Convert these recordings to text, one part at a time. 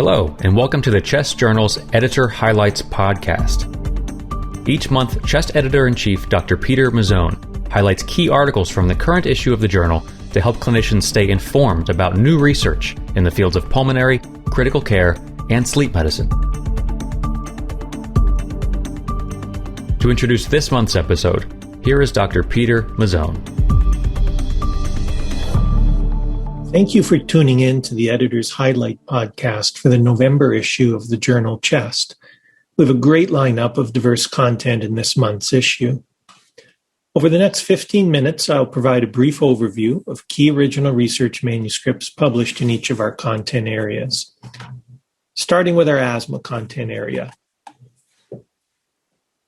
Hello, and welcome to the Chest Journal's Editor Highlights podcast. Each month, Chest Editor-in-Chief Dr. Peter Mazzone highlights key articles from the current issue of the journal to help clinicians stay informed about new research in the fields of pulmonary, critical care, and sleep medicine. To introduce this month's episode, here is Dr. Peter Mazzone. Thank you for tuning in to the Editor's Highlight podcast for the November issue of the journal Chest. We have a great lineup of diverse content in this month's issue. Over the next 15 minutes, I'll provide a brief overview of key original research manuscripts published in each of our content areas. Starting with our asthma content area.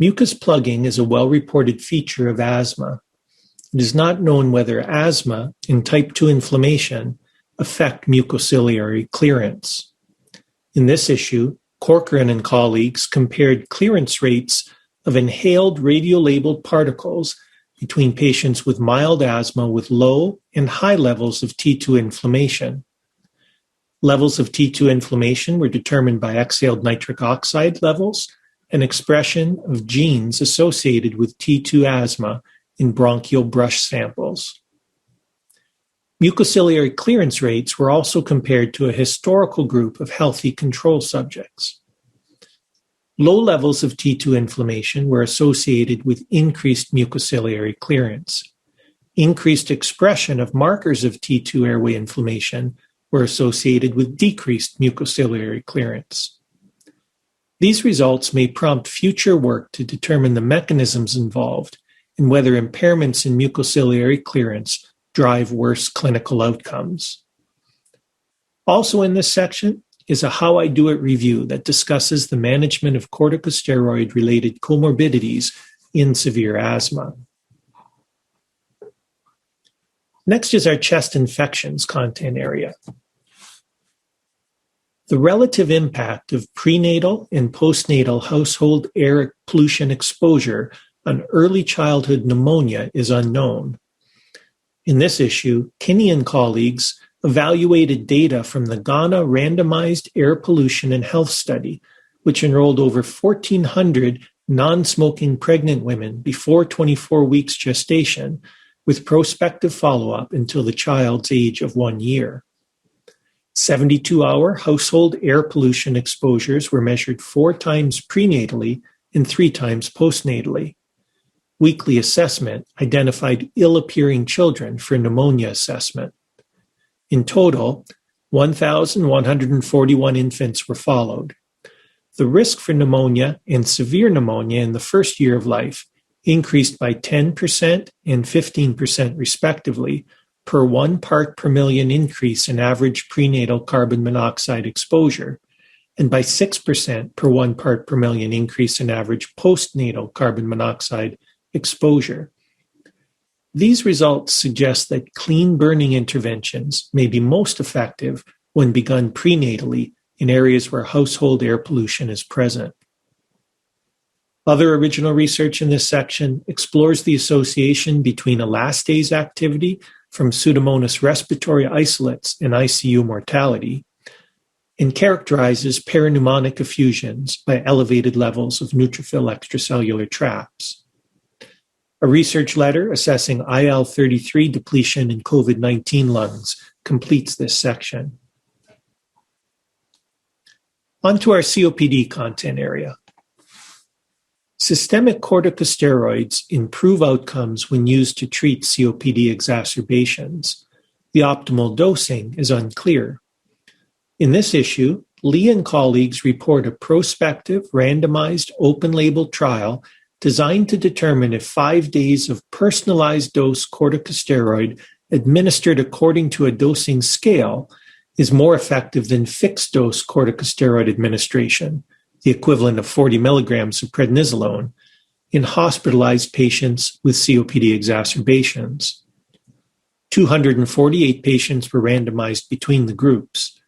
Mucus plugging is a well-reported feature of asthma. It is not known whether asthma and type 2 inflammation affect mucociliary clearance. In this issue, Corcoran and colleagues compared clearance rates of inhaled radiolabeled particles between patients with mild asthma with low and high levels of T2 inflammation. Levels of T2 inflammation were determined by exhaled nitric oxide levels and expression of genes associated with T2 asthma in bronchial brush samples. Mucociliary clearance rates were also compared to a historical group of healthy control subjects. Low levels of T2 inflammation were associated with increased mucociliary clearance. Increased expression of markers of T2 airway inflammation were associated with decreased mucociliary clearance. These results may prompt future work to determine the mechanisms involved and whether impairments in mucociliary clearance drive worse clinical outcomes. Also in this section is a How I Do It review that discusses the management of corticosteroid-related comorbidities in severe asthma. Next is our chest infections content area. The relative impact of prenatal and postnatal household air pollution exposure on early childhood pneumonia is unknown. In this issue, Kinney and colleagues evaluated data from the Ghana Randomized Air Pollution and Health Study, which enrolled over 1,400 non-smoking pregnant women before 24 weeks gestation, with prospective follow-up until the child's age of 1 year. 72-hour household air pollution exposures were measured 4 times prenatally and 3 times postnatally. Weekly assessment identified ill-appearing children for pneumonia assessment. In total, 1,141 infants were followed. The risk for pneumonia and severe pneumonia in the first year of life increased by 10% and 15% respectively per 1 part per million increase in average prenatal carbon monoxide exposure, and by 6% per 1 part per million increase in average postnatal carbon monoxide exposure. These results suggest that clean burning interventions may be most effective when begun prenatally in areas where household air pollution is present. Other original research in this section explores the association between elastase activity from Pseudomonas respiratory isolates and ICU mortality, and characterizes parapneumonic effusions by elevated levels of neutrophil extracellular traps. A research letter assessing IL-33 depletion in COVID-19 lungs completes this section. On to our COPD content area. Systemic corticosteroids improve outcomes when used to treat COPD exacerbations. The optimal dosing is unclear. In this issue, Lee and colleagues report a prospective randomized open-label trial designed to determine if 5 days of personalized dose corticosteroid administered according to a dosing scale is more effective than fixed dose corticosteroid administration, the equivalent of 40 milligrams of prednisolone, in hospitalized patients with COPD exacerbations. 248 patients were randomized between the groups.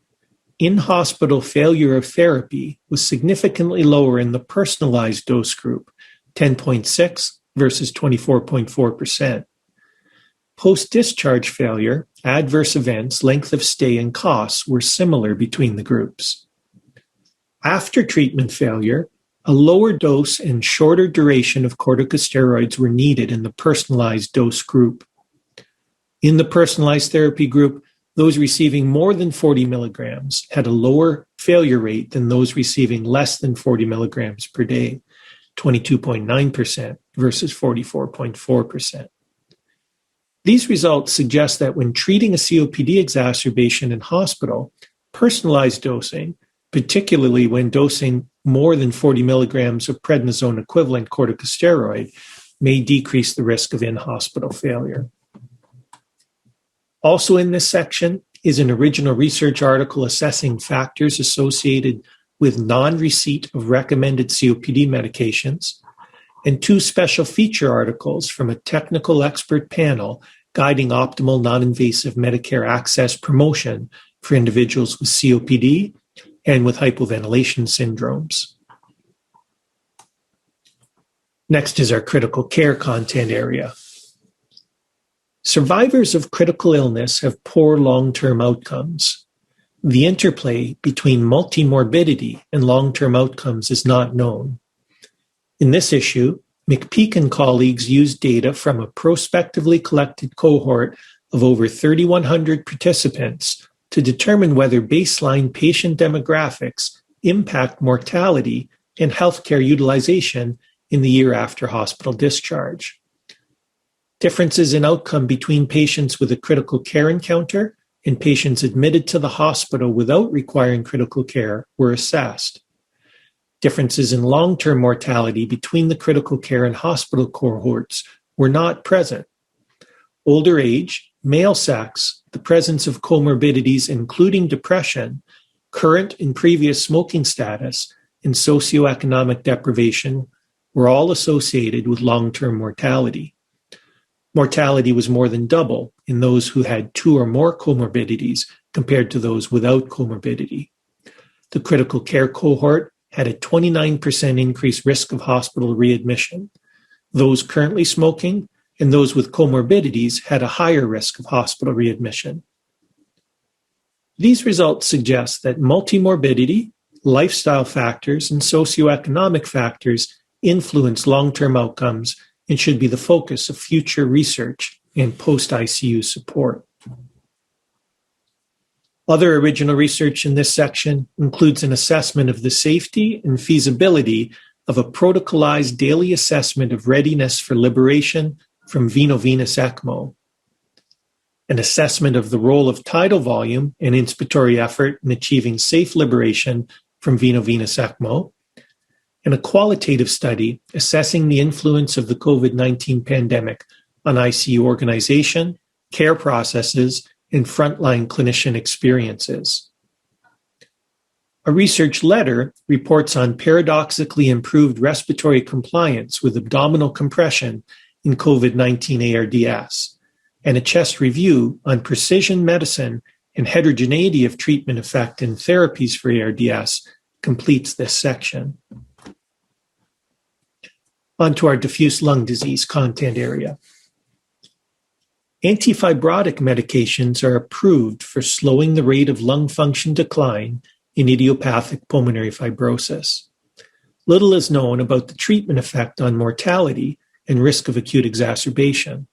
In-hospital failure of therapy was significantly lower in the personalized dose group, 10.6 versus 24.4%. Post-discharge failure, adverse events, length of stay, and costs were similar between the groups. After treatment failure, a lower dose and shorter duration of corticosteroids were needed in the personalized dose group. In the personalized therapy group, those receiving more than 40 milligrams had a lower failure rate than those receiving less than 40 milligrams per day, 22.9% versus 44.4%. These results suggest that when treating a COPD exacerbation in hospital, personalized dosing, particularly when dosing more than 40 milligrams of prednisone equivalent corticosteroid, may decrease the risk of in-hospital failure. Also in this section is an original research article assessing factors associated with non-receipt of recommended COPD medications, and 2 special feature articles from a technical expert panel guiding optimal non-invasive Medicare access promotion for individuals with COPD and with hypoventilation syndromes. Next is our critical care content area. Survivors of critical illness have poor long-term outcomes. The interplay between multimorbidity and long-term outcomes is not known. In this issue, McPeak and colleagues used data from a prospectively collected cohort of over 3,100 participants to determine whether baseline patient demographics impact mortality and healthcare utilization in the year after hospital discharge. Differences in outcome between patients with a critical care encounter and patients admitted to the hospital without requiring critical care were assessed. Differences in long-term mortality between the critical care and hospital cohorts were not present. Older age, male sex, the presence of comorbidities including depression, current and previous smoking status, and socioeconomic deprivation were all associated with long-term mortality. Mortality was more than double in those who had 2 or more comorbidities compared to those without comorbidity. The critical care cohort had a 29% increased risk of hospital readmission. Those currently smoking and those with comorbidities had a higher risk of hospital readmission. These results suggest that multimorbidity, lifestyle factors, and socioeconomic factors influence long-term outcomes and should be the focus of future research and post-ICU support. Other original research in this section includes an assessment of the safety and feasibility of a protocolized daily assessment of readiness for liberation from veno-venous ECMO, an assessment of the role of tidal volume and inspiratory effort in achieving safe liberation from veno-venous ECMO, and a qualitative study assessing the influence of the COVID-19 pandemic on ICU organization, care processes, and frontline clinician experiences. A research letter reports on paradoxically improved respiratory compliance with abdominal compression in COVID-19 ARDS, and a chest review on precision medicine and heterogeneity of treatment effect and therapies for ARDS completes this section. On to our diffuse lung disease content area. Antifibrotic medications are approved for slowing the rate of lung function decline in idiopathic pulmonary fibrosis. Little is known about the treatment effect on mortality and risk of acute exacerbation.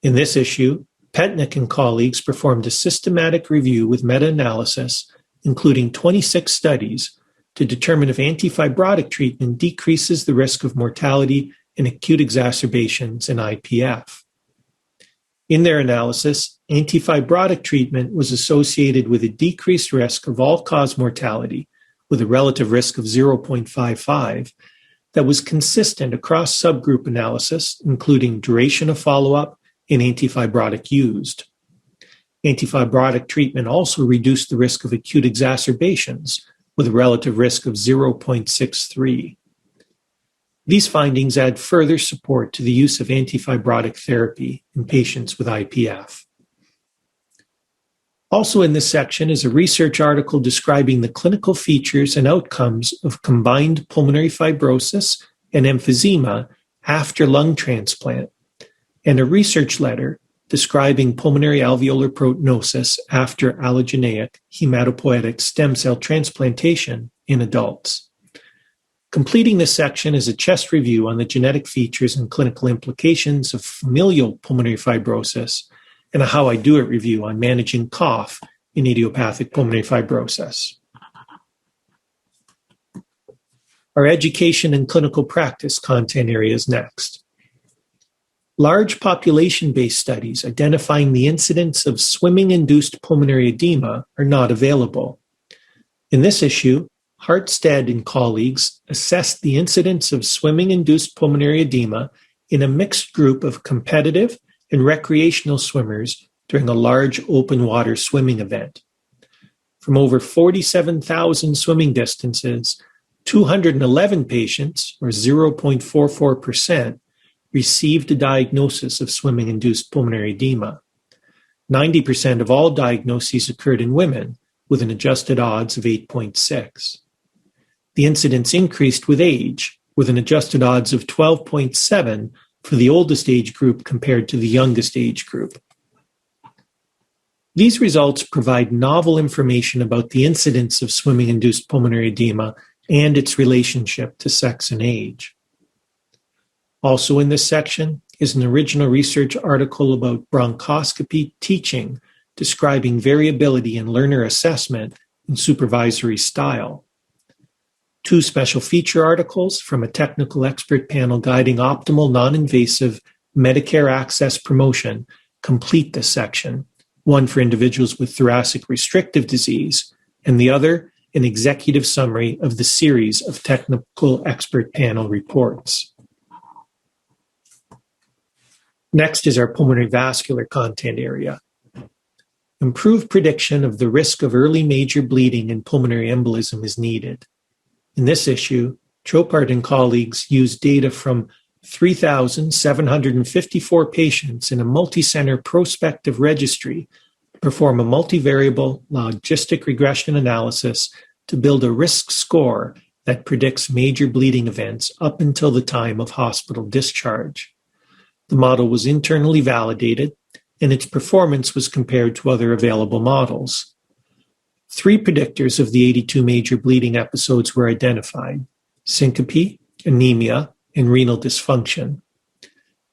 In this issue, Petnick and colleagues performed a systematic review with meta-analysis, including 26 studies, to determine if antifibrotic treatment decreases the risk of mortality and acute exacerbations in IPF. In their analysis, antifibrotic treatment was associated with a decreased risk of all-cause mortality, with a relative risk of 0.55, that was consistent across subgroup analysis, including duration of follow-up and antifibrotic used. Antifibrotic treatment also reduced the risk of acute exacerbations, with a relative risk of 0.63. These findings add further support to the use of antifibrotic therapy in patients with IPF. Also in this section is a research article describing the clinical features and outcomes of combined pulmonary fibrosis and emphysema after lung transplant, and a research letter describing pulmonary alveolar proteinosis after allogeneic hematopoietic stem cell transplantation in adults. Completing this section is a chest review on the genetic features and clinical implications of familial pulmonary fibrosis and a How I Do It review on managing cough in idiopathic pulmonary fibrosis. Our education and clinical practice content area is next. Large population-based studies identifying the incidence of swimming-induced pulmonary edema are not available. In this issue, Hartstead and colleagues assessed the incidence of swimming-induced pulmonary edema in a mixed group of competitive and recreational swimmers during a large open water swimming event. From over 47,000 swimming distances, 211 patients, or 0.44%, received a diagnosis of swimming-induced pulmonary edema. 90% of all diagnoses occurred in women, with an adjusted odds of 8.6. The incidence increased with age, with an adjusted odds of 12.7 for the oldest age group compared to the youngest age group. These results provide novel information about the incidence of swimming-induced pulmonary edema and its relationship to sex and age. Also in this section is an original research article about bronchoscopy teaching, describing variability in learner assessment and supervisory style. 2 special feature articles from a technical expert panel guiding optimal non-invasive Medicare access promotion complete this section, one for individuals with thoracic restrictive disease, and the other an executive summary of the series of technical expert panel reports. Next is our pulmonary vascular content area. Improved prediction of the risk of early major bleeding and pulmonary embolism is needed. In this issue, Chopard and colleagues used data from 3,754 patients in a multi-center prospective registry to perform a multivariable logistic regression analysis to build a risk score that predicts major bleeding events up until the time of hospital discharge. The model was internally validated, and its performance was compared to other available models. 3 predictors of the 82 major bleeding episodes were identified: syncope, anemia, and renal dysfunction.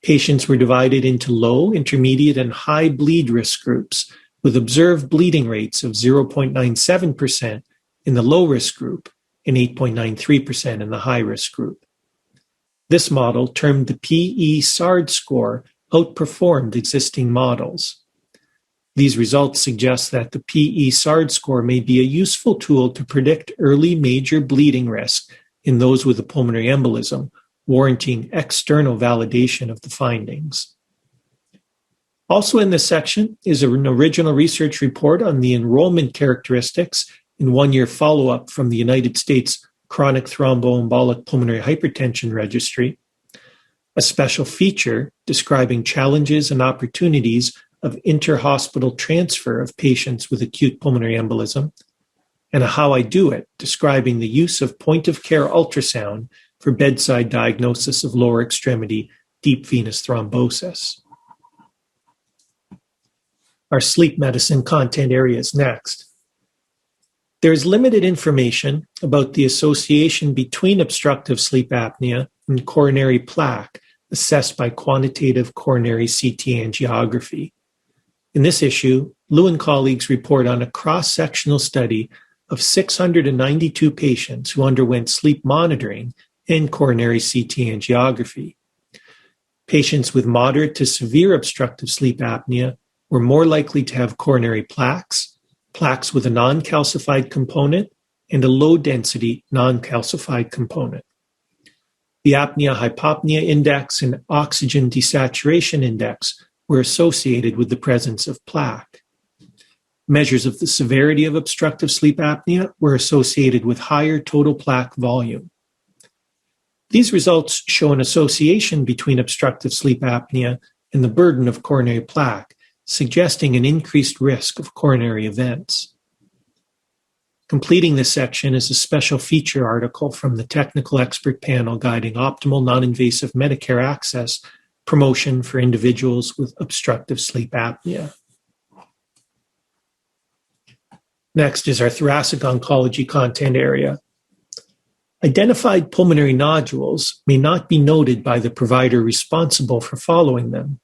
Patients were divided into low, intermediate, and high bleed risk groups, with observed bleeding rates of 0.97% in the low risk group and 8.93% in the high risk group. This model, termed the PE-SARD score, outperformed existing models. These results suggest that the PE-SARD score may be a useful tool to predict early major bleeding risk in those with a pulmonary embolism, warranting external validation of the findings. Also in this section is an original research report on the enrollment characteristics in 1-year follow-up from the United States Chronic Thromboembolic Pulmonary Hypertension Registry, a special feature describing challenges and opportunities of inter-hospital transfer of patients with acute pulmonary embolism, and a How I Do It describing the use of point-of-care ultrasound for bedside diagnosis of lower extremity deep venous thrombosis. Our sleep medicine content area is next. There is limited information about the association between obstructive sleep apnea and coronary plaque assessed by quantitative coronary CT angiography. In this issue, Liu and colleagues report on a cross-sectional study of 692 patients who underwent sleep monitoring and coronary CT angiography. Patients with moderate to severe obstructive sleep apnea were more likely to have coronary plaques, plaques with a non-calcified component, and a low-density non-calcified component. The apnea-hypopnea index and oxygen desaturation index were associated with the presence of plaque. Measures of the severity of obstructive sleep apnea were associated with higher total plaque volume. These results show an association between obstructive sleep apnea and the burden of coronary plaque, suggesting an increased risk of coronary events. Completing this section is a special feature article from the technical expert panel guiding optimal non-invasive Medicare access promotion for individuals with obstructive sleep apnea. Next is our thoracic oncology content area. Identified pulmonary nodules may not be noted by the provider responsible for following them.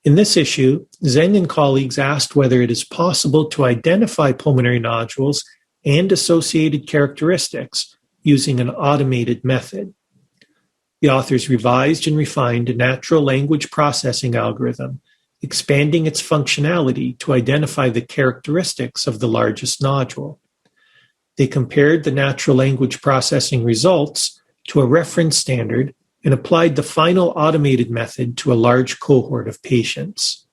In this issue, Zeng and colleagues asked whether it is possible to identify pulmonary nodules and associated characteristics using an automated method. The authors revised and refined a natural language processing algorithm, expanding its functionality to identify the characteristics of the largest nodule. They compared the natural language processing results to a reference standard and applied the final automated method to a large cohort of patients.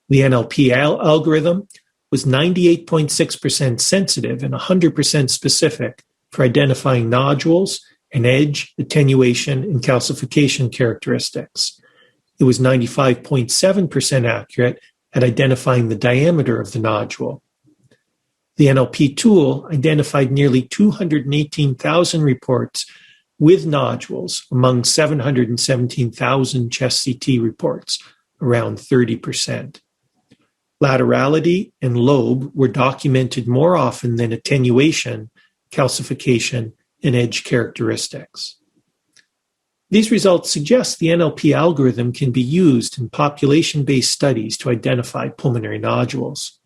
The NLP algorithm was 98.6% sensitive and 100% specific for identifying nodules and edge, attenuation, and calcification characteristics. It was 95.7% accurate at identifying the diameter of the nodule. The NLP tool identified nearly 218,000 reports with nodules among 717,000 chest CT reports, around 30%. Laterality and lobe were documented more often than attenuation, calcification, and edge characteristics. These results suggest the NLP algorithm can be used in population-based studies to identify pulmonary nodules.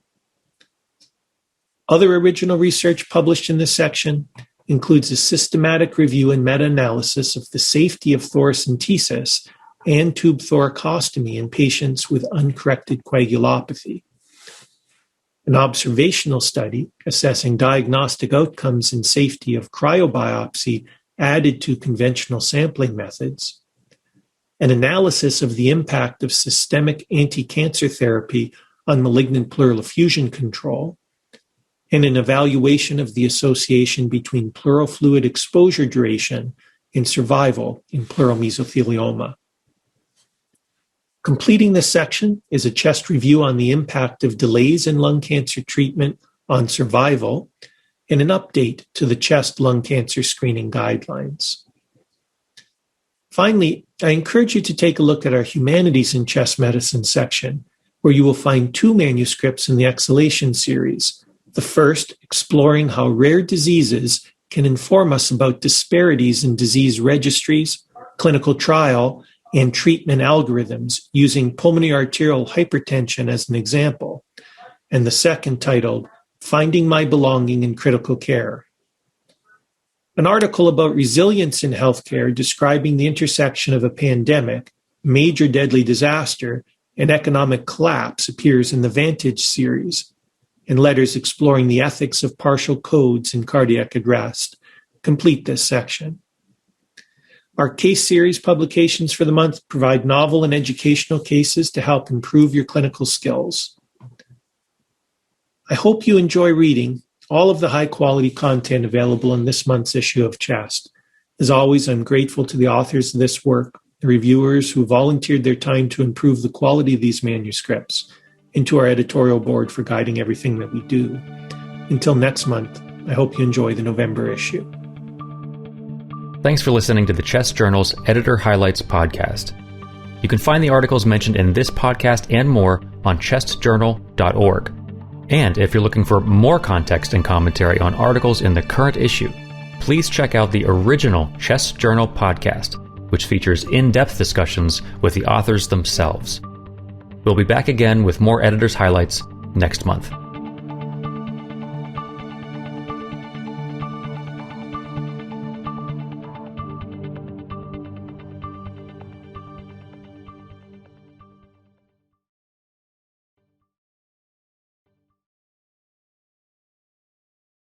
Other original research published in this section includes a systematic review and meta-analysis of the safety of thoracentesis and tube thoracostomy in patients with uncorrected coagulopathy. An observational study assessing diagnostic outcomes and safety of cryobiopsy added to conventional sampling methods. An analysis of the impact of systemic anti-cancer therapy on malignant pleural effusion control, and an evaluation of the association between pleural fluid exposure duration and survival in pleural mesothelioma. Completing this section is a chest review on the impact of delays in lung cancer treatment on survival and an update to the chest lung cancer screening guidelines. Finally, I encourage you to take a look at our Humanities in Chest Medicine section, where you will find 2 manuscripts in the Exhalation series. The first, exploring how rare diseases can inform us about disparities in disease registries, clinical trial, and treatment algorithms using pulmonary arterial hypertension as an example. And the second, titled, Finding My Belonging in Critical Care. An article about resilience in healthcare describing the intersection of a pandemic, major deadly disaster, and economic collapse appears in the Vantage series, and letters exploring the ethics of partial codes in cardiac arrest complete this section. Our case series publications for the month provide novel and educational cases to help improve your clinical skills. I hope you enjoy reading all of the high-quality content available in this month's issue of Chest. As always, I'm grateful to the authors of this work, the reviewers who volunteered their time to improve the quality of these manuscripts, and to our editorial board for guiding everything that we do. Until next month, I hope you enjoy the November issue. Thanks for listening to the Chest Journal's Editor Highlights podcast. You can find the articles mentioned in this podcast and more on chestjournal.org. And if you're looking for more context and commentary on articles in the current issue, please check out the original Chest Journal podcast, which features in-depth discussions with the authors themselves. We'll be back again with more Editor's Highlights next month.